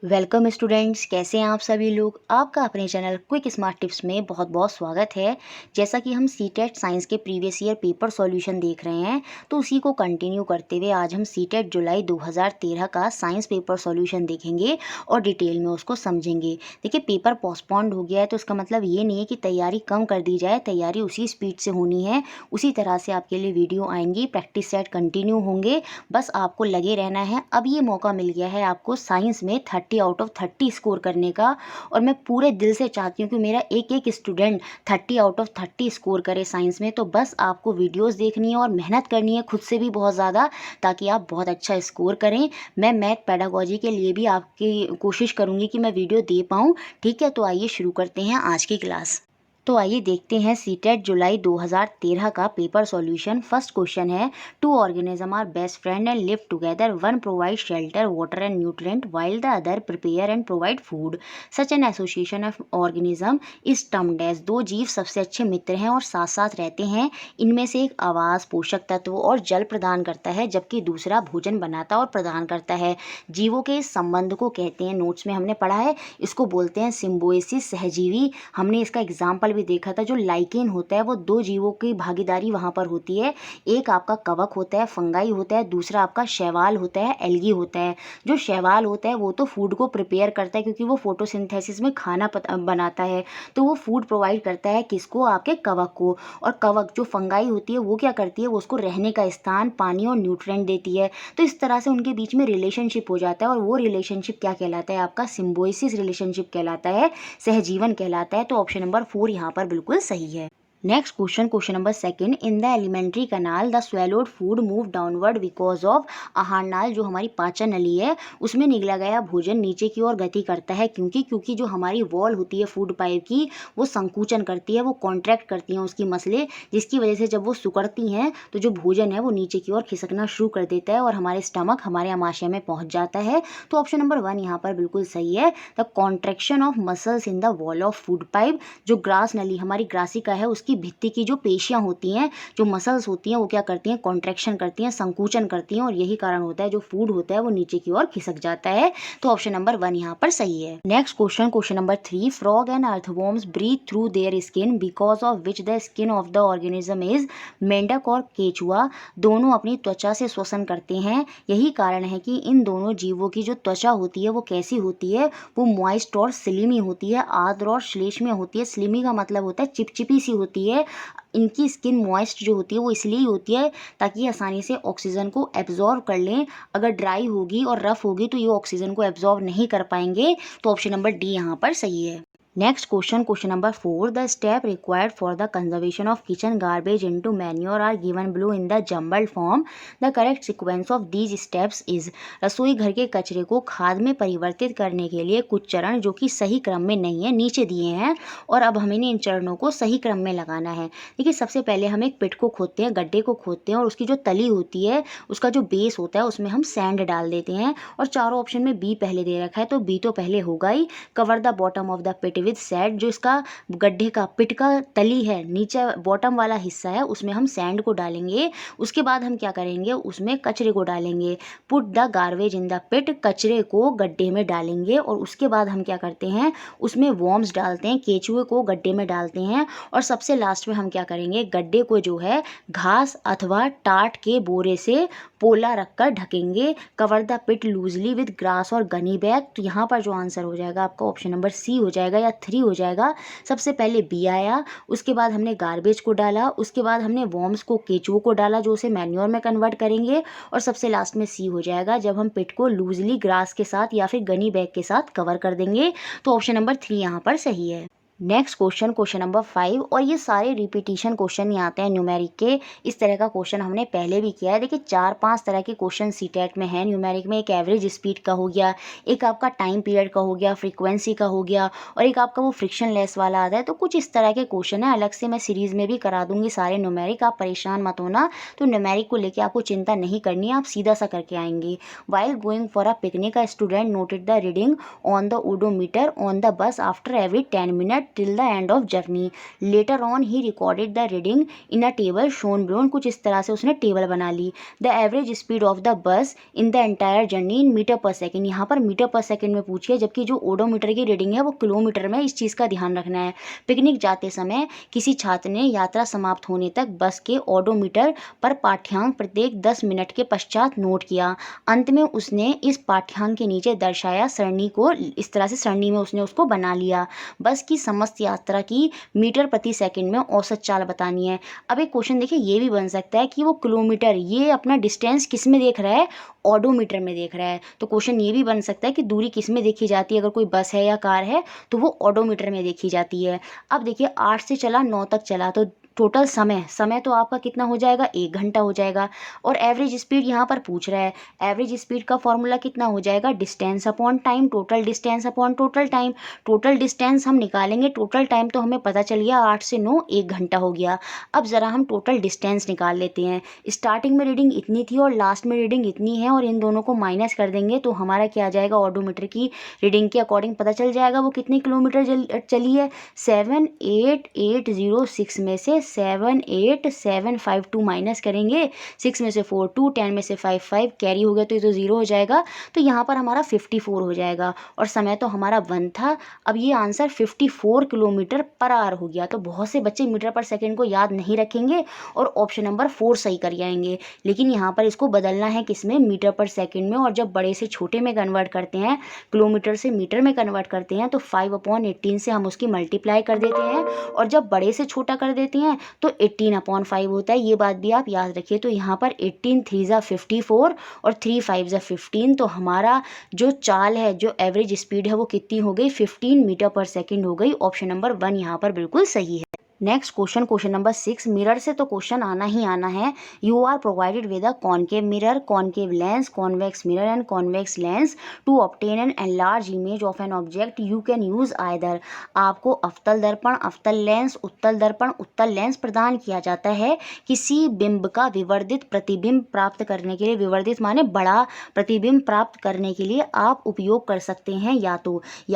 Welcome students, कैसे हैं आप सभी लोग। आपका अपने चैनल क्विक स्मार्ट टिप्स में बहुत बहुत स्वागत है। जैसा कि हम सीटेट साइंस के प्रीवियस ईयर पेपर सॉल्यूशन देख रहे हैं, तो उसी को कंटिन्यू करते हुए आज हम सीटेट जुलाई 2013 का साइंस पेपर सॉल्यूशन देखेंगे और डिटेल में उसको समझेंगे। देखिए, पेपर पोस्टपोन्ड हो गया है तो इसका मतलब ये नहीं है कि तैयारी कम कर दी जाए, तैयारी उसी स्पीड से होनी है। उसी तरह से आपके लिए वीडियो आएंगी, प्रैक्टिस सेट कंटिन्यू होंगे, बस आपको लगे रहना है। अब ये मौका मिल गया है आपको साइंस में 30 आउट ऑफ 30 स्कोर करने का, और मैं पूरे दिल से चाहती हूँ कि मेरा एक एक स्टूडेंट 30 आउट ऑफ 30 स्कोर करे साइंस में। तो बस आपको वीडियोस देखनी है और मेहनत करनी है खुद से भी बहुत ज़्यादा, ताकि आप बहुत अच्छा स्कोर करें। मैं मैथ पेडागोजी के लिए भी आपकी कोशिश करूँगी कि मैं वीडियो दे पाऊँ। ठीक है, तो आइए शुरू करते हैं आज की क्लास। तो आइए देखते हैं सीटेट जुलाई 2013 का पेपर सॉल्यूशन। फर्स्ट क्वेश्चन है, two organism are best friend and live together, one provide shelter water and nutrient while the other prepare and provide food, such an association of organism is termed as. दो जीव सबसे अच्छे मित्र हैं और साथ साथ रहते हैं। इनमें से एक आवास, पोषक तत्व और जल प्रदान करता है, जबकि दूसरा भोजन बनाता और प्रदान करता है। जीवों के इस संबंध को कहते हैं, नोट्स में हमने पढ़ा है, इसको बोलते हैं सिम्बोयसिस, सहजीवी। हमने इसका एग्जाम्पल भी देखा था। जो लाइकेन होता है वो दो जीवों की भागीदारी वहाँ पर होती है। एक आपका कवक होता है, फंगाई होता है, दूसरा आपका शैवाल होता है, एल्गी होता है। जो शैवाल होता है वो तो फूड को प्रिपेयर करता है, क्योंकि वो फोटोसिंथेसिस में खाना बनाता है, तो वो फूड प्रोवाइड करता है किसको, आपके कवक को। और कवक जो फंगाई होती है वो क्या करती है, वो उसको रहने का स्थान, पानी और न्यूट्रिएंट देती है। तो इस तरह से उनके बीच में रिलेशनशिप हो जाता है, और वो रिलेशनशिप क्या कहलाता है, आपका सिम्बोयसिस रिलेशनशिप कहलाता है, सहजीवन कहलाता है। तो ऑप्शन नंबर 4 यहाँ पर बिल्कुल सही है। Next question, question number second, in the elementary kanal the swallowed food move downward because of. आहार नाल जो हमारी पाचन नली है उसमें निगला गया भोजन नीचे की ओर गति करता है, क्योंकि जो हमारी वॉल होती है फूड पाइप की, वो संकुचन करती है, वो कॉन्ट्रैक्ट करती हैं उसकी मसले, जिसकी वजह से जब वो सिकुड़ती हैं तो जो भोजन है वो नीचे की ओर खिसकना शुरू कर देता है और हमारे स्टमक, हमारे आमाशय में पहुंच जाता है। तो ऑप्शन नंबर 1 यहाँ पर बिल्कुल सही है। The contraction of muscles in the wall of food pipe. जो ग्रास नली, हमारी ग्रासिका है, उसकी भित्ति की जो पेशियां होती हैं, जो मसल्स होती हैं, वो क्या करती हैं, कॉन्ट्रैक्शन करती हैं, संकुचन करती हैं, और यही कारण होता है जो फूड होता है वो नीचे की ओर खिसक जाता है। तो ऑप्शन नंबर 1 यहाँ पर सही है। Next question, question number 3, frog and earthworms breathe through their skin because of which the skin of the organism is. मेंढक और केचुआ दोनों अपनी त्वचा से श्वसन करते हैं। यही कारण है कि इन दोनों जीवों की जो त्वचा होती है वो कैसी होती है, वो मॉइस्ट और स्लिमी होती है, आर्द्र और श्लेष्म होती है। स्लिमी का मतलब होता है चिपचिपी सी होती है। इनकी स्किन मॉइस्ट जो होती है वो इसलिए होती है ताकि ये आसानी से ऑक्सीजन को एब्जॉर्ब कर लें। अगर ड्राई होगी और रफ होगी तो ये ऑक्सीजन को एब्जॉर्ब नहीं कर पाएंगे। तो ऑप्शन नंबर डी यहाँ पर सही है। Next question, question number 4, the step required for the conservation of kitchen garbage into manure are given below in the jumbled form. The correct sequence of these steps is. रसोई घर के कचरे को खाद में परिवर्तित करने के लिए कुछ चरण जो कि सही क्रम में नहीं है नीचे दिए हैं, और अब हमें इन चरणों को सही क्रम में लगाना है। देखिए, सबसे पहले हम एक पिट को खोदते हैं, गड्ढे को खोदते हैं, और उसकी जो तली होती है, उसका जो बेस होता है, उसमें हम सैंड डाल देते हैं। और चारों ऑप्शन में बी पहले दे रखा है, तो बी तो पहले होगा ही। Cover the bottom of the pit with sand. जो इसका गड्ढे का पिट का तली है, नीचे बॉटम वाला हिस्सा है, उसमें हम सैंड को डालेंगे। उसके बाद हम क्या करेंगे, उसमें कचरे को डालेंगे। Put the garbage in the pit. कचरे को गड्ढे में डालेंगे, और उसके बाद हम क्या करते हैं, उसमें वॉर्म्स डालते हैं, केचुए को गड्ढे में डालते हैं। और सबसे लास्ट में हम क्या करेंगे, गड्ढे को जो है घास अथवा टाट के बोरे से पोला रखकर ढकेंगे। Cover the pit loosely with grass और गनी बैग। तो यहाँ पर जो आंसर हो जाएगा आपका ऑप्शन नंबर सी हो जाएगा, या 3 हो जाएगा। सबसे पहले बी आया, उसके बाद हमने गार्बेज को डाला, उसके बाद हमने वॉर्म्स को, केचुओं को डाला जो उसे मैन्योर में कन्वर्ट करेंगे, और सबसे लास्ट में सी हो जाएगा, जब हम पिट को लूजली ग्रास के साथ या फिर गनी बैग के साथ कवर कर देंगे। तो ऑप्शन नंबर 3 यहाँ पर सही है। नेक्स्ट क्वेश्चन, क्वेश्चन नंबर 5, और ये सारे रिपीटिशन क्वेश्चन ही आते हैं न्यूमेरिक के। इस तरह का क्वेश्चन हमने पहले भी किया है। देखिए, 4-5 तरह के क्वेश्चन सीटेट में है न्यूमेरिक में। एक एवरेज स्पीड का हो गया, एक आपका टाइम पीरियड का हो गया, फ्रीक्वेंसी का हो गया, और एक आपका वो फ्रिक्शन लेस वाला आता है। तो कुछ इस तरह के क्वेश्चन है, अलग से मैं सीरीज़ में भी करा दूंगी सारे न्यूमेरिक, आप परेशान मत होना। तो न्यूमेरिक को लेकर आपको चिंता नहीं करनी है, आप सीधा सा करके आएंगे। While going for a picnic, a student noted the reading on the odometer on the bus after every 10 minute. That till the end of journey. Later on he recorded the reading in a table shown below. कुछ इस तरह से उसने table बना ली। The average speed of the bus in the entire journey in meter per second. यहाँ पर metre per second में पूछिए, जबकि जो ओडोमीटर की रीडिंग है वो किलोमीटर में। इस चीज़ का ध्यान रखना है। पिकनिक जाते समय किसी छात्र ने यात्रा समाप्त होने तक बस के ओडोमीटर पर पाठ्यांक प्रत्येक 10 मिनट के पश्चात नोट किया। अंत में उसने इस पाठ्यांक के नीचे दर्शाया सरणी को, इस तरह से सरणी में उसने उसको बना लिया। बस की समस्त यात्रा की मीटर प्रति सेकंड में औसत चाल बतानी है। अब एक क्वेश्चन देखिए ये भी बन सकता है कि वो किलोमीटर, ये अपना डिस्टेंस किस में देख रहा है, ऑडोमीटर में देख रहा है। तो क्वेश्चन ये भी बन सकता है कि दूरी किस में देखी जाती है, अगर कोई बस है या कार है तो वो ऑडोमीटर में देखी जाती है। अब देखिए 8 से चला 9 तक चला, तो टोटल समय तो आपका कितना हो जाएगा, 1 घंटा हो जाएगा। और एवरेज स्पीड यहाँ पर पूछ रहा है। एवरेज स्पीड का फॉर्मूला कितना हो जाएगा, distance upon time, total distance upon total time. Total distance हम निकालेंगे, टोटल टाइम तो हमें पता चल गया 8 से 9 1 घंटा हो गया। अब ज़रा हम टोटल डिस्टेंस निकाल लेते हैं। स्टार्टिंग में रीडिंग इतनी थी और लास्ट में रीडिंग इतनी है, और इन दोनों को माइनस कर देंगे तो हमारा क्या आ जाएगा, ऑडोमीटर की रीडिंग के अकॉर्डिंग पता चल जाएगा वो कितनी किलोमीटर चली है। 78806 में से 78752 माइनस करेंगे, 6 में से 4 2, 10 में से 5 5, कैरी हो गया तो ये तो 0 हो जाएगा। तो यहाँ पर हमारा 54 हो जाएगा, और समय तो हमारा 1 था। अब ये आंसर 54 किलोमीटर पर आवर हो गया। तो बहुत से बच्चे मीटर पर सेकंड को याद नहीं रखेंगे और ऑप्शन नंबर 4 सही कर जाएंगे, लेकिन यहाँ पर इसको बदलना है किसमें, मीटर पर सेकंड में। और जब बड़े से छोटे में कन्वर्ट करते हैं, किलोमीटर से मीटर में कन्वर्ट करते हैं, तो 5/18 से हम उसकी मल्टीप्लाई कर देते हैं, और जब बड़े से छोटा कर देते हैं तो 18/5 होता है। ये बात भी आप याद रखिए। तो यहाँ पर 18 3 ज़ा 54 और 3 5 ज़ा 15। तो हमारा जो चाल है, जो एवरेज स्पीड है वो कितनी हो गई, 15 मीटर पर सेकंड हो गई। ऑप्शन नंबर 1 यहाँ पर बिल्कुल सही है। Next question number 6। मिरर से तो क्वेश्चन आना ही आना है। You are provided with a concave mirror, concave lens, convex mirror and convex lens to obtain an enlarge image of an object. You can use either. आपको अवतल दर्पण, अवतल लेंस, उत्तल दर्पण, उत्तल लेंस प्रदान किया जाता है किसी बिंब का विवर्धित प्रतिबिंब प्राप्त करने के लिए। विवर्धित माने बड़ा प्रतिबिंब प्राप्त करने के लिए आप उपयोग कर सकते हैं या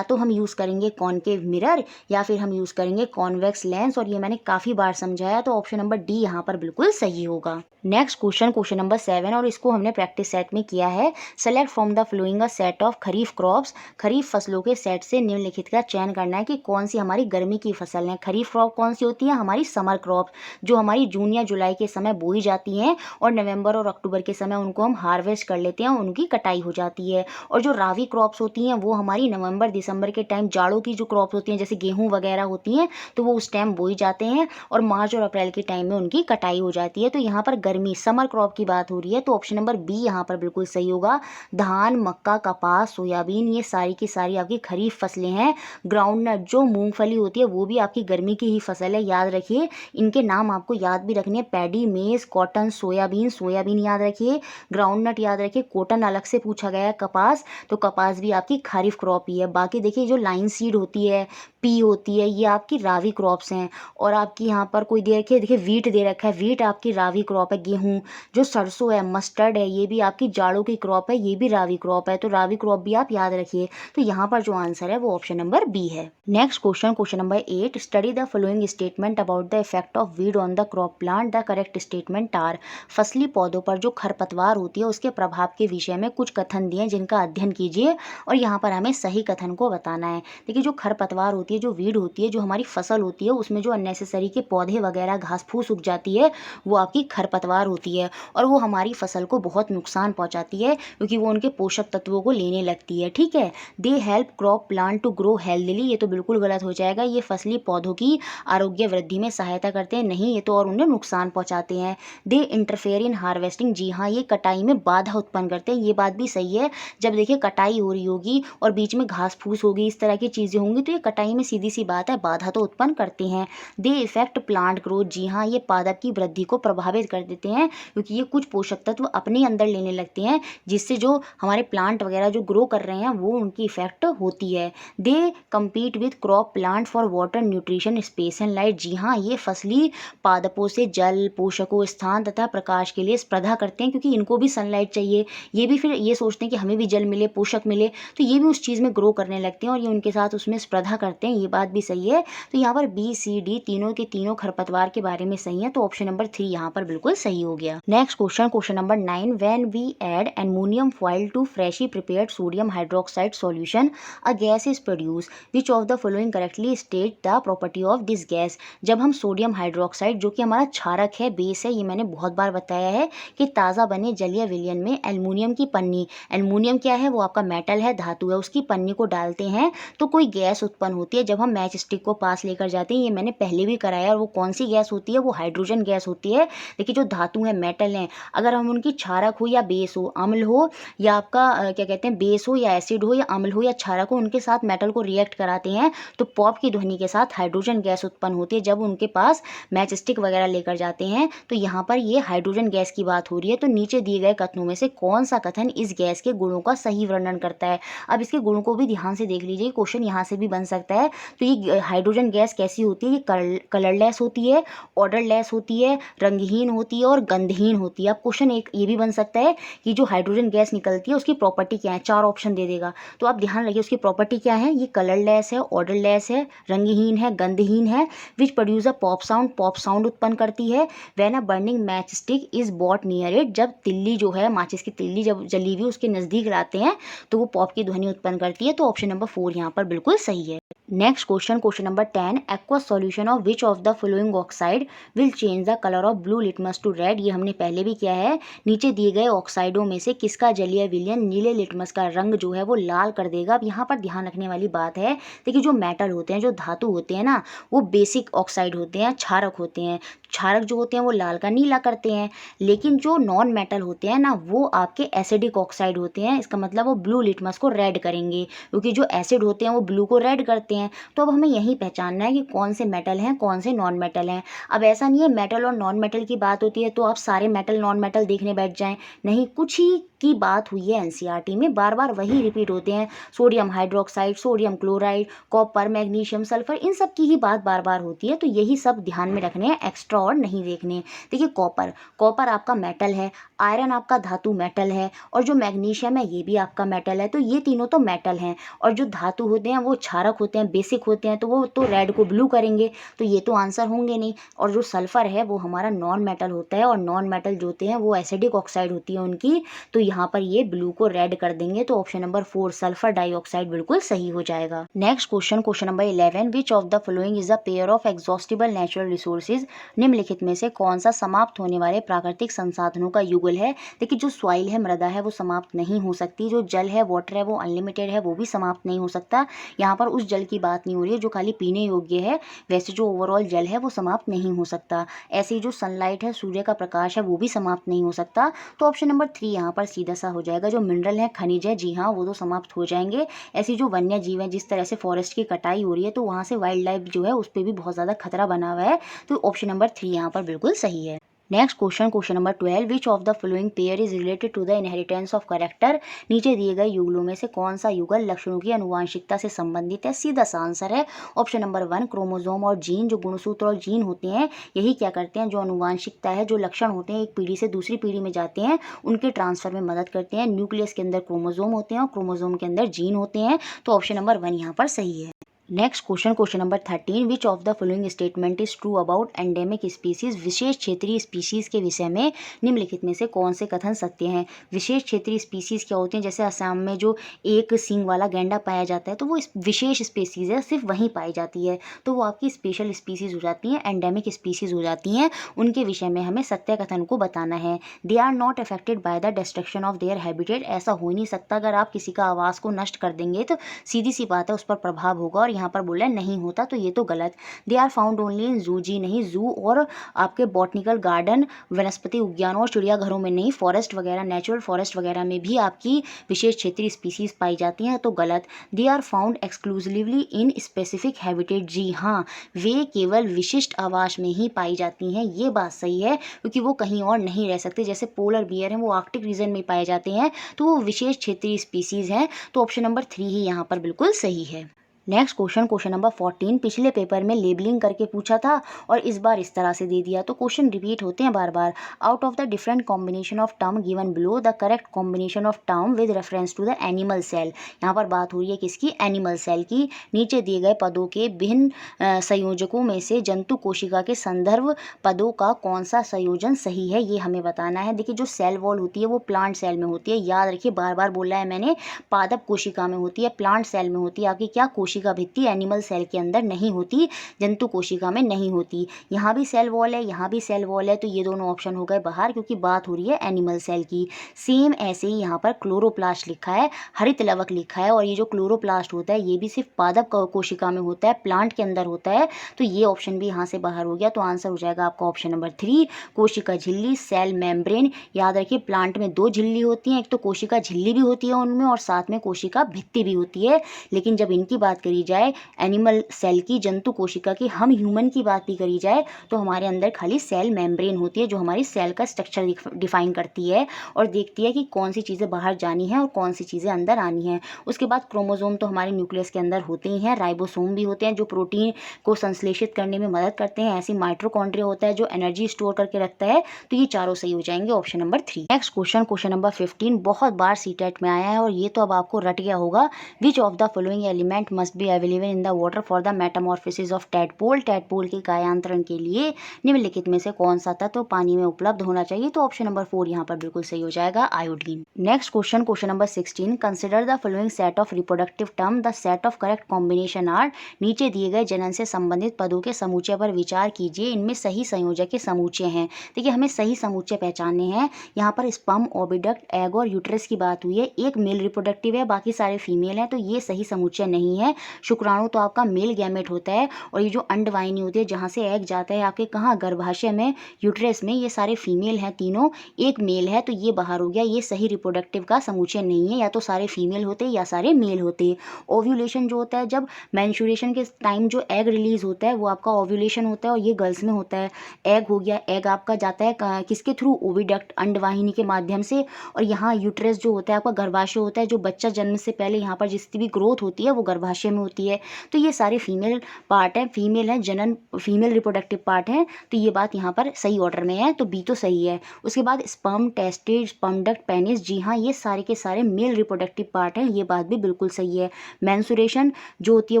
तो हम यूज़ करेंगे कॉनकेव मिरर, या फिर हम यूज़ करेंगे कॉन्वेक्स लेंस। और ये मैंने काफ़ी बार समझाया, तो ऑप्शन नंबर डी यहाँ पर बिल्कुल सही होगा। नेक्स्ट क्वेश्चन नंबर 7, और इसको हमने प्रैक्टिस सेट में किया है। Select from the following a set of kharif crops. Kharif फसलों के सेट से निम्नलिखित का चयन करना है कि कौन सी हमारी गर्मी की फसल है। खरीफ क्रॉप कौन सी होती है, हमारी समर क्रॉप, जो हमारी जून या जुलाई के समय बोई जाती हैं, और नवंबर और अक्टूबर के समय उनको हम हार्वेस्ट कर लेते हैं, उनकी कटाई हो जाती है। और जो रावी क्रॉप्स होती हैं वो हमारी नवंबर दिसंबर के टाइम, जाड़ों की जो क्रॉप्स होती हैं जैसे गेहूँ वगैरह होती हैं, तो वो उस टाइम बोई जाते हैं, और मार्च और अप्रैल के टाइम में उनकी कटाई हो जाती है। तो यहाँ पर गर्मी समर क्रॉप की बात हो रही है, तो ऑप्शन नंबर बी यहाँ पर बिल्कुल सही होगा। धान, मक्का, कपास, सोयाबीन, ये सारी की सारी आपकी खरीफ फसलें हैं। ग्राउंडनट जो मूंगफली होती है वो भी आपकी गर्मी की ही फसल है, याद रखिए। इनके नाम आपको याद भी रखने हैं, पैडी, मेज, कॉटन, सोयाबीन याद रखिए, ग्राउंडनट याद रखिए, कॉटन अलग से पूछा गया है, कपास, तो कपास भी आपकी खरीफ क्रॉप ही है। बाकी देखिए जो लाइन सीड होती है, पी होती है, ये आपकी रावी क्रॉप्स हैं। और आपकी यहाँ पर कोई दे रखी है, देखिए वीट दे रखा है, वीट आपकी रावी क्रॉप है। गेहूँ, जो सरसों है, मस्टर्ड है, ये भी आपकी जाड़ों की क्रॉप है, ये भी रावी क्रॉप है। तो रावी क्रॉप भी आप याद रखिए। तो यहाँ पर जो आंसर है वो ऑप्शन नंबर बी है। Next question number 8। Study the following statement about the effect of weed on the crop plant. The correct statement are. फसली पौधों पर जो खरपतवार होती है उसके प्रभाव के विषय में कुछ कथन दिए जिनका अध्ययन कीजिए, और यहाँ पर हमें सही कथन को बताना है। देखिए जो खरपतवार होती है, जो वीड होती है, जो हमारी फसल होती है, उसमें जो अननेसेसरी के पौधे वगैरह घास फूस उग जाती है, वो आपकी खरपतवार होती है, और वो हमारी फसल को बहुत नुकसान पहुंचाती है क्योंकि वो उनके पोषक तत्वों को लेने लगती है। ठीक है। They help crop plant to grow healthily, ये तो बिल्कुल गलत हो जाएगा। ये फसली पौधों की आरोग्य वृद्धि में सहायता करते हैं, नहीं, ये तो और उन्हें नुकसान पहुंचाते हैं। दे इंटरफेयर इन हार्वेस्टिंग, जी हाँ, ये कटाई में बाधा उत्पन्न करते हैं, ये बात भी सही है। जब देखिए कटाई हो रही होगी और बीच में घास फूस होगी, इस तरह की चीज़ें होंगी, तो ये कटाई में सीधी सी बात है बाधा तो उत्पन्न करते हैं। दे इफेक्ट प्लांट ग्रोथ, जी हाँ, ये पादप की वृद्धि को प्रभावित कर देते हैं क्योंकि ये कुछ पोषक तत्व अपने अंदर लेने लगते हैं, जिससे जो हमारे प्लांट वगैरह जो ग्रो कर रहे हैं वो उनकी इफेक्ट होती है। They compete with crop plant for water, nutrition, space and light, जी हाँ, ये फसली पादपों से जल, पोषकों, स्थान तथा प्रकाश के लिए स्पर्धा करते हैं क्योंकि इनको भी सनलाइट चाहिए। ये भी फिर ये सोचते हैं कि हमें भी जल मिले, पोषक मिले, तो ये भी उस चीज़ में ग्रो करने लगते हैं और ये उनके साथ उसमें स्पर्धा करते हैं। हैं, ये बात भी सही है। तो यहाँ पर बी सी डी तीनों के तीनों खरपतवार के बारे में सही है, तो ऑप्शन नंबर 3 यहाँ पर बिल्कुल सही हो गया। Next question number 9, when we add aluminium foil to freshly prepared sodium hydroxide solution a gas is produce, which of the following correctly state the property of this gas. जब हम sodium hydroxide, जो कि हमारा क्षारक है, base है, ये मैंने बहुत बार बताया है कि ताज़ा बने जलीय विलयन में एल्युमिनियम की पन्नी, एल्युमिनियम क्या है, वो आपका मेटल है, धातु है, उसकी पन्नी को डालते हैं तो कोई गैस उत्पन्न होती है। जब हम मैच स्टिक को पास लेकर जाते हैं, ये मैंने पहले भी कराया, और वो कौन सी गैस होती है, वो हाइड्रोजन गैस होती है। देखिए जो धातु है, मेटल है, अगर हम उनकी क्षारक हो या बेस हो, अम्ल हो या आपका क्या कहते हैं बेस हो या एसिड हो या अम्ल हो या क्षारक हो, उनके साथ मेटल को रिएक्ट कराते हैं तो पॉप की ध्वनि के साथ हाइड्रोजन गैस उत्पन्न होती है। जब उनके पास मैच स्टिक वगैरह लेकर जाते हैं तो यहाँ पर ये हाइड्रोजन गैस की बात हो रही है। तो नीचे दिए गए कथनों में से कौन सा कथन इस गैस के गुणों का सही वर्णन करता है। अब इसके गुणों को भी ध्यान से देख लीजिए, क्वेश्चन यहाँ से भी बन सकता है। तो ये हाइड्रोजन गैस कैसी होती है, ये कलरलेस होती है, ऑर्डरलेस होती है, रंगहीन होती है और गंधहीन होती है। अब क्वेश्चन एक ये भी बन सकता है कि जो हाइड्रोजन गैस निकलती है उसकी प्रॉपर्टी क्या है, 4 ऑप्शन दे देगा। तो आप ध्यान रखिए उसकी प्रॉपर्टी क्या है, ये कलरलेस है, ऑर्डरलेस है, रंगहीन है, गंधहीन है, which produce a pop sound उत्पन्न करती है, when a burning match stick is bought near it, जब तिल्ली जो है, माचिस की तिल्ली जब जली हुई उसके नज़दीक लाते हैं तो वो पॉप की ध्वनि उत्पन्न करती है। तो ऑप्शन नंबर 4 यहाँ पर बिल्कुल सही है। Next question number 10, aqueous solution of which of the following oxide will change the colour of blue litmus to red. ये हमने पहले भी किया है। नीचे दिए गए ऑक्साइडों में से किसका जलीय विलयन नीले लिटमस का रंग जो है वो लाल कर देगा। अब यहाँ पर ध्यान रखने वाली बात है, देखिए जो मेटल होते हैं, जो धातु होते हैं ना, वो बेसिक ऑक्साइड होते हैं, क्षारक होते हैं। क्षारक जो होते हैं वो लाल का नीला करते हैं, लेकिन जो नॉन मेटल होते हैं ना, वो आपके एसिडिक ऑक्साइड होते हैं। इसका मतलब वो ब्लू लिटमस को रेड करेंगे, क्योंकि जो एसिड होते हैं वो ब्लू को रेड करते हैं। तो अब हमें यही पहचानना है कि कौन से मेटल हैं, कौन से नॉन मेटल हैं। अब ऐसा नहीं है मेटल और नॉन मेटल की बात होती है तो आप सारे मेटल नॉन मेटल देखने बैठ जाएं, नहीं, कुछ ही की बात हुई है एनसीईआरटी में, बार बार वही रिपीट होते हैं। Sodium hydroxide, sodium chloride, copper, magnesium, sulphur, इन सब की ही बात बार बार होती है। तो यही सब ध्यान में रखने हैं, एक्स्ट्रा और नहीं देखने। देखिए कॉपर आपका मेटल है, आयरन आपका धातु मेटल है, और जो मैग्नीशियम है ये भी आपका मेटल है। तो ये तीनों तो मेटल हैं, और जो धातु होते हैं वो क्षारक होते हैं, बेसिक होते हैं, तो वो तो रेड को ब्लू करेंगे, तो ये तो आंसर होंगे नहीं। और जो सल्फर है वो हमारा नॉन मेटल होता है, और नॉन मेटल जो होते हैं वो एसिडिक ऑक्साइड होती है उनकी, तो यहाँ पर ये ब्लू को रेड कर देंगे। तो ऑप्शन नंबर 4 सल्फर डाइऑक्साइड बिल्कुल सही हो जाएगा। Next question number 11, which of the following is a pair of exhaustible natural resources. निम्नलिखित में से कौन सा समाप्त होने वाले प्राकृतिक संसाधनों का युगल है। देखिए जो सॉइल है, मृदा है, वो समाप्त नहीं हो सकती। जो जल है, वाटर है, वो अनलिमिटेड है, वो भी समाप्त नहीं हो सकता। यहाँ पर उस जल की बात नहीं हो रही है जो खाली पीने योग्य है, वैसे जो ओवरऑल जल है वो समाप्त नहीं हो सकता। ऐसे ही जो सनलाइट है, सूर्य का प्रकाश है, वो भी समाप्त नहीं हो सकता। तो ऑप्शन नंबर 3 यहाँ पर सीधा सा हो जाएगा। जो मिनरल है, खनिज है, जी हाँ, वो तो समाप्त हो जाएंगे। ऐसी जो वन्य जीव है, जिस तरह से फॉरेस्ट की कटाई हो रही है तो वहाँ से वाइल्ड लाइफ जो है उस पर भी बहुत ज़्यादा खतरा बना हुआ है। तो ऑप्शन नंबर 3 यहाँ पर बिल्कुल सही है। Next question number 12, which of the following pair is related to the inheritance of character. नीचे दिए गए युगलों में से कौन सा युगल लक्षणों की अनुवांशिकता से संबंधित है। सीधा सा आंसर है ऑप्शन नंबर 1 क्रोमोसोम और जीन। जो गुणसूत्र और जीन होते हैं यही क्या करते हैं, जो अनुवांशिकता है, जो लक्षण होते हैं एक पीढ़ी से दूसरी पीढ़ी में जाते हैं, उनके ट्रांसफर में मदद करते हैं। न्यूक्लियस के अंदर क्रोमोसोम होते हैं और क्रोमोसोम के अंदर जीन होते हैं। तो ऑप्शन नंबर 1 यहाँ पर सही है। Next question number 13, which of the following statement is true about endemic species. विशेष क्षेत्रीय स्पीसीज के विषय में निम्नलिखित में से कौन से कथन सत्य हैं। विशेष क्षेत्रीय स्पीसीज क्या होते हैं, जैसे असम में जो एक सींग वाला गैंडा पाया जाता है तो वो विशेष स्पीसीज है, सिर्फ वहीं पाई जाती है, तो वो आपकी स्पेशल स्पीसीज हो जाती हैं, एंडेमिक स्पीसीज हो जाती हैं। उनके विषय में हमें सत्य कथन को बताना है। They are not affected by the destruction of their habitat. ऐसा हो ही नहीं सकता, अगर आप किसी का आवास को नष्ट कर देंगे तो सीधी सी बात है उस पर प्रभाव होगा, और यहाँ पर बोला नहीं होता, तो ये तो गलत। They are found only in zoo, जी नहीं, जू और आपके बॉटनिकल गार्डन, वनस्पति उद्यानों और चिड़ियाघरों में नहीं, फॉरेस्ट वगैरह, नेचुरल फॉरेस्ट वगैरह में भी आपकी विशेष क्षेत्रीय स्पीसीज पाई जाती हैं, तो गलत। They are found exclusively in specific habitat, जी हाँ, वे केवल विशिष्ट आवास में ही पाई जाती हैं, ये बात सही है, क्योंकि वो कहीं और नहीं रह सकते। जैसे पोलर बियर हैं, वो आर्कटिक रीजन में पाए जाते हैं, तो वो विशेष क्षेत्रीय स्पीसीज हैं। तो ऑप्शन नंबर 3 ही यहाँ पर बिल्कुल सही है। नेक्स्ट क्वेश्चन, क्वेश्चन नंबर 14 पिछले पेपर में लेबलिंग करके पूछा था और इस बार इस तरह से दे दिया, तो क्वेश्चन रिपीट होते हैं बार बार। Out of the different combination of term given below the correct combination of term with reference to the animal cell. यहाँ पर बात हो रही है किसकी? एनिमल सेल की। नीचे दिए गए पदों के भिन्न संयोजकों में से जंतु कोशिका के संदर्भ पदों का कौन सा संयोजन सही है, ये हमें बताना है। देखिए जो सेल वॉल होती है वो प्लांट सेल में होती है, याद रखिए, बार बार बोला है मैंने, पादप कोशिका में होती है, प्लांट सेल में होती है। आपकी क्या कोशिका भित्ति एनिमल सेल के अंदर नहीं होती, जंतु कोशिका में नहीं होती। यहाँ भी सेल वॉल है, यहाँ भी सेल वॉल है, तो ये दोनों ऑप्शन हो गए बाहर, क्योंकि बात हो रही है एनिमल सेल की। सेम ऐसे ही यहाँ पर क्लोरोप्लास्ट लिखा है, हरित लवक लिखा है, और ये जो क्लोरोप्लास्ट होता है ये भी सिर्फ पादप कोशिका में होता है, प्लांट के अंदर होता है, तो ये ऑप्शन भी यहाँ से बाहर हो गया। तो आंसर हो जाएगा आपका ऑप्शन नंबर 3, कोशिका झिल्ली, सेल मेम्ब्रेन। याद रखिए प्लांट में दो झिल्ली होती हैं, एक तो कोशिका झिल्ली भी होती है उनमें, और साथ में कोशिका भित्ति भी होती है। लेकिन जब इनकी बात करी जाए एनिमल सेल की, जंतु कोशिका की, हम ह्यूमन की बात भी करी जाए, तो हमारे अंदर खाली सेल मेम्ब्रेन होती है, जो हमारी सेल का स्ट्रक्चर डिफाइन करती है और देखती है कि कौन सी चीज़ें बाहर जानी है और कौन सी चीज़ें अंदर आनी है। उसके बाद क्रोमोसोम तो हमारे न्यूक्लियस के अंदर होते ही हैं, राइबोसोम भी होते हैं जो प्रोटीन को संश्लेषित करने में मदद करते हैं, ऐसी माइटोकॉन्ड्रिया होता है जो एनर्जी स्टोर करके रखता है। तो ये चारों सही हो जाएंगे, option number 3। Next question, question number 15 बहुत बार सीटेट में आया है और ये तो अब आपको रट गया होगा। विच of the following element must be available in the water for the Metamorphosis of tadpole. Tadpole के कायांतरण के लिए निम्नलिखित में से कौन सा तत्व पानी में उपलब्ध होना चाहिए, तो ऑप्शन नंबर 4 यहाँ पर बिल्कुल सही हो जाएगा, iodine. Next question, question number 16 consider the following set of reproductive term, the set of correct combination are. नीचे दिए गए जनन से संबंधित पदों के समूचे पर विचार कीजिए, इनमें सही संयोजक के समूचे हैं। देखिए हमें सही समूचे पहचानने हैं। यहाँ पर स्पर्म, ओविडक्ट, एग और यूट्रस की बात हुई है, एक मेल रिप्रोडक्टिव है, बाकी सारे फीमेल हैं, तो ये सही समूचे नहीं है। शुक्राणु तो आपका मेल गैमेट होता है, और ये जो अंडवाहिनी होती है जहाँ से एग जाता है आपके कहाँ, गर्भाशय में, यूट्रस में, ये सारे फीमेल हैं तीनों, एक मेल है, तो ये बाहर हो गया, ये सही रिप्रोडक्टिव का समूचे नहीं है, या तो सारे फीमेल होते या सारे मेल होते। ओव्यूलेशन जो होता है, जब मेंस्ट्रुएशन के टाइम जो एग रिलीज होता है वो आपका ओव्यूलेशन होता है, और ये गर्ल्स में होता है। एग हो गया, एग आपका जाता है किसके थ्रू, ओविडक्ट, अंडवाहिनी के माध्यम से, और यहाँ यूट्रस जो होता है आपका गर्भाशय होता है, जो बच्चा जन्म से पहले यहाँ पर जितनी भी ग्रोथ होती है वो गर्भाशय में होती है। तो ये सारे फीमेल पार्ट हैं, फीमेल है, जनन फीमेल रिप्रोडक्टिव पार्ट है, तो ये बात यहाँ पर सही ऑर्डर में है, तो बी तो सही है। उसके बाद sperm, testis, sperm duct, penis, जी हाँ ये सारे के सारे मेल रिप्रोडक्टिव पार्ट हैं, ये बात भी बिल्कुल सही है। मेंस्ट्रुएशन जो होती है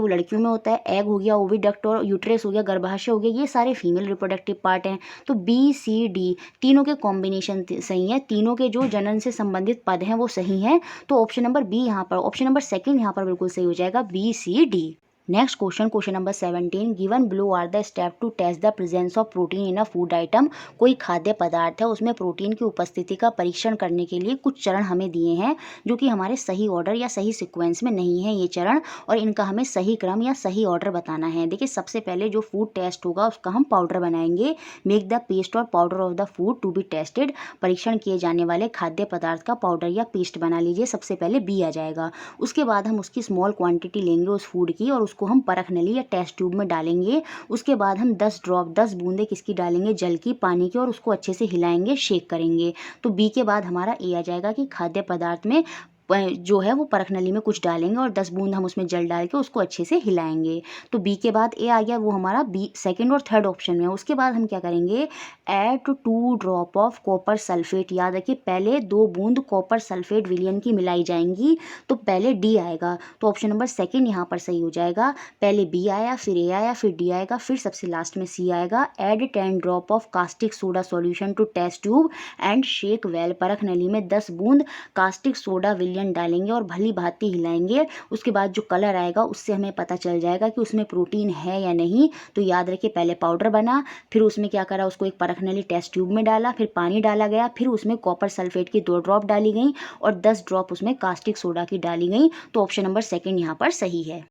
वो लड़कियों में होता है, एग हो गया, ओविडक्ट और यूट्रस हो गया, गर्भाशय हो गया, ये सारे फीमेल रिप्रोडक्टिव पार्ट हैं। तो बी, सी, डी तीनों के कॉम्बिनेशन सही है, तीनों के जो जनन से संबंधित पद हैं वो सही हैं, तो ऑप्शन नंबर बी यहाँ पर, ऑप्शन नंबर सेकंड यहाँ पर बिल्कुल सही हो जाएगा, B, C, D. Next question, question number 17 given below are the step to test the presence of protein in a food item. कोई खाद्य पदार्थ है उसमें प्रोटीन की उपस्थिति का परीक्षण करने के लिए कुछ चरण हमें दिए हैं, जो कि हमारे सही ऑर्डर या सही सीक्वेंस में नहीं है ये चरण, और इनका हमें सही क्रम या सही ऑर्डर बताना है। देखिए सबसे पहले जो फूड टेस्ट होगा उसका हम पाउडर बनाएंगे। मेक द पेस्ट और powder of the food to be tested. परीक्षण किए जाने वाले खाद्य पदार्थ का पाउडर या पेस्ट बना लीजिए, सबसे पहले बी आ जाएगा। उसके बाद हम उसकी स्मॉल क्वांटिटी लेंगे उस फूड की, और उसको हम परख नली या टेस्ट ट्यूब में डालेंगे। उसके बाद हम 10 बूंदे किसकी डालेंगे, जल की, पानी की, और उसको अच्छे से हिलाएंगे, शेक करेंगे। तो बी के बाद हमारा ए आ जाएगा कि खाद्य पदार्थ में जो है वो परख नली में कुछ डालेंगे और 10 बूंद हम उसमें जल डाल के उसको अच्छे से हिलाएंगे। तो बी के बाद ए आ गया, वो हमारा बी सेकंड और थर्ड ऑप्शन में है। उसके बाद हम क्या करेंगे, add 2 drop of copper sulphate. याद रखिए पहले 2 बूंद कॉपर सल्फेट विलयन की मिलाई जाएंगी, तो पहले डी आएगा, तो ऑप्शन नंबर सेकंड यहाँ पर सही हो जाएगा। पहले बी आया, फिर ए आया, फिर डी आएगा, फिर सबसे लास्ट में सी आएगा। Add 10 drop of caustic soda solution to test tube and shake well. परख नली में 10 बूंद कास्टिक सोडा विलयन डालेंगे और भली भांति हिलाएंगे। उसके बाद जो कलर आएगा उससे हमें पता चल जाएगा कि उसमें प्रोटीन है या नहीं। तो याद रखिए पहले पाउडर बना, फिर उसमें क्या करा, उसको एक परख नली टेस्ट ट्यूब में डाला, फिर पानी डाला गया, फिर उसमें कॉपर सल्फेट की 2 ड्रॉप डाली गई और 10 ड्रॉप उसमें कास्टिक सोडा की डाली गई। तो ऑप्शन नंबर सेकंड यहाँ पर सही है।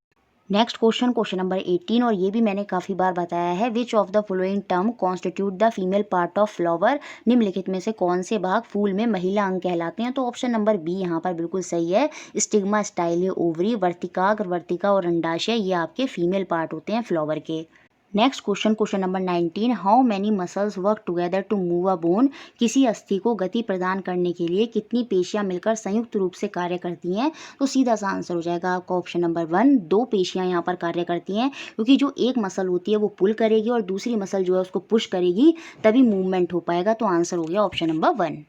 नेक्स्ट क्वेश्चन, क्वेश्चन नंबर 18, और ये भी मैंने काफ़ी बार बताया है। विच of the following term constitute the female part of flower. निम्नलिखित में से कौन से भाग फूल में महिला अंग कहलाते हैं, तो ऑप्शन नंबर बी यहाँ पर बिल्कुल सही है। स्टिग्मा, स्टाइल, ओवरी, वर्तिकाग्र, वर्तिका और अंडाशय, ये आपके फीमेल पार्ट होते हैं फ्लावर के। Next question, question number 19, how many muscles work together to move a bone. किसी अस्थि को गति प्रदान करने के लिए कितनी पेशियां मिलकर संयुक्त रूप से कार्य करती हैं। तो सीधा सा आंसर हो जाएगा आपका ऑप्शन नंबर 1, 2 पेशियां यहाँ पर कार्य करती हैं, क्योंकि जो एक मसल होती है वो पुल करेगी और दूसरी मसल जो है उसको पुश करेगी, तभी मूवमेंट हो पाएगा। तो आंसर हो गया option number 1।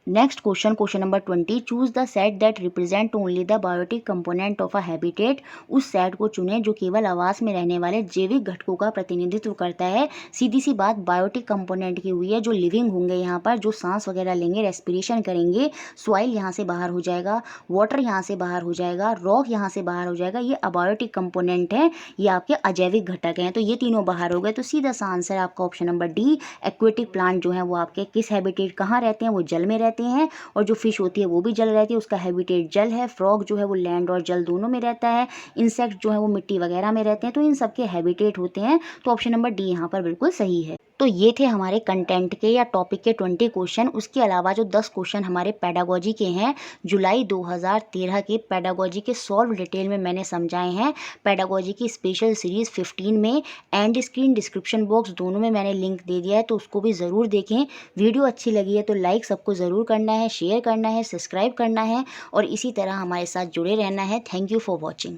Next question, question number 20, choose the set that represent only the biotic component of a habitat. उस सेट को चुनें जो केवल आवास में रहने वाले जैविक घटकों का प्रतिनिधित्व करता है। सीधी सी बात, बायोटिक कंपोनेंट की हुई है, जो लिविंग होंगे यहाँ पर, जो सांस वगैरह लेंगे, रेस्पिरेशन करेंगे। सॉइल यहाँ से बाहर हो जाएगा, वाटर यहाँ से बाहर हो जाएगा, रॉक यहाँ से बाहर हो जाएगा। ये अबायोटिक कंपोनेंट है, ये आपके अजैविक घटक हैं। तो ये तीनों बाहर हो गए। तो सीधा सा आंसर है आपका option number D. Aquatic plant जो है वो आपके किस हैबिटेट, कहाँ रहते हैं, वो जल में रहते हैं। और जो फिश होती है वो भी जल रहती है, उसका हैबिटेट जल है। फ्रॉग जो है वो लैंड और जल दोनों में रहता है। इंसेक्ट जो है वो मिट्टी वगैरह में रहते हैं। तो इन सबके हैबिटेट होते हैं। तो ऑप्शन नंबर डी यहाँ पर बिल्कुल सही है। तो ये थे हमारे कंटेंट के या टॉपिक के 20 क्वेश्चन। उसके अलावा जो 10 क्वेश्चन हमारे पेडागोजी के हैं, जुलाई 2013 के पेडागोजी के सॉल्व डिटेल में मैंने समझाए हैं। पेडागोजी की स्पेशल सीरीज 15 में एंड स्क्रीन डिस्क्रिप्शन बॉक्स दोनों में मैंने लिंक दे दिया है, तो उसको भी ज़रूर देखें। वीडियो अच्छी लगी है तो लाइक सबको ज़रूर करना है, शेयर करना है, सब्सक्राइब करना है और इसी तरह हमारे साथ जुड़े रहना है। Thank you for watching.